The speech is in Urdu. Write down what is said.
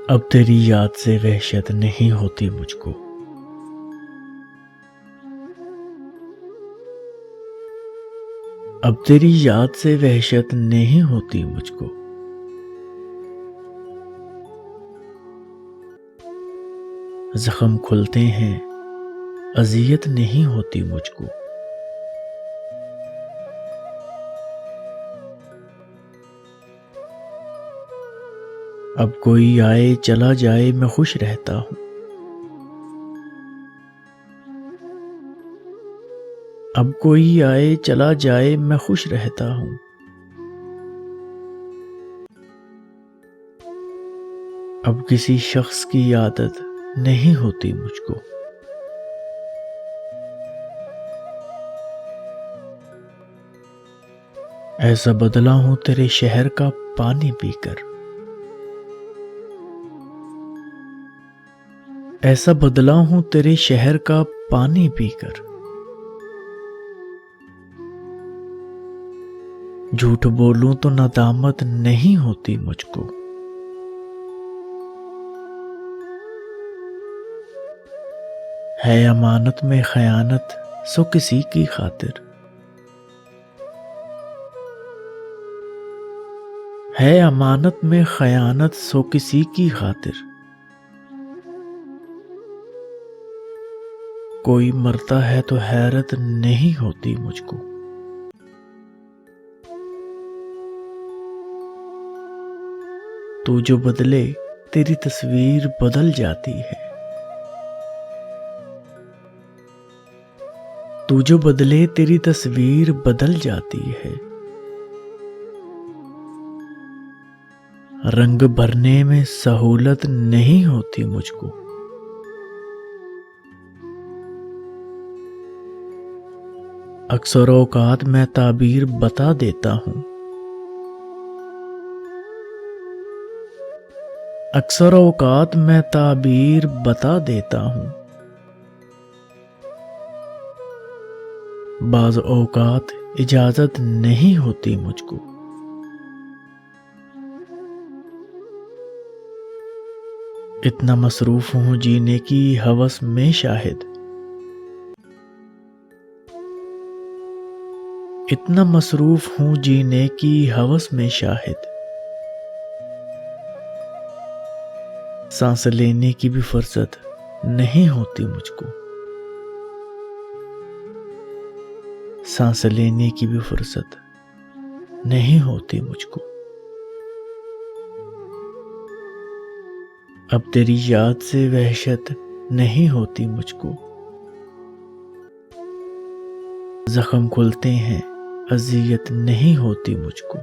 اب تیری یاد سے وحشت نہیں ہوتی مجھ کو، اب تیری یاد سے وحشت نہیں ہوتی مجھ کو، زخم کھلتے ہیں اذیت نہیں ہوتی مجھ کو، اب کوئی آئے چلا جائے میں خوش رہتا ہوں، اب کوئی آئے چلا جائے میں خوش رہتا ہوں، اب کسی شخص کی عادت نہیں ہوتی مجھ کو، ایسا بدلا ہوں تیرے شہر کا پانی پی کر، ایسا بدلا ہوں تیرے شہر کا پانی پی کر، جھوٹ بولوں تو ندامت نہیں ہوتی مجھ کو، ہے امانت میں خیانت سو کسی کی خاطر، ہے امانت میں خیانت سو کسی کی خاطر، کوئی مرتا ہے تو حیرت نہیں ہوتی مجھ کو، تو جو بدلے تیری تصویر بدل جاتی ہے، تو جو بدلے تیری تصویر بدل جاتی ہے، رنگ بھرنے میں سہولت نہیں ہوتی مجھ کو، اکثر اوقات میں تعبیر بتا دیتا ہوں، اکثر اوقات میں تعبیر بتا دیتا ہوں، بعض اوقات اجازت نہیں ہوتی مجھ کو، اتنا مصروف ہوں جینے کی ہوس میں شاہد، اتنا مصروف ہوں جینے کی ہوس میں شاہد، سانس لینے کی بھی فرصت نہیں ہوتی مجھ کو، سانس لینے کی بھی فرصت نہیں ہوتی مجھ کو، اب تیری یاد سے وحشت نہیں ہوتی مجھ کو، زخم کھلتے ہیں اذیت نہیں ہوتی مجھ کو،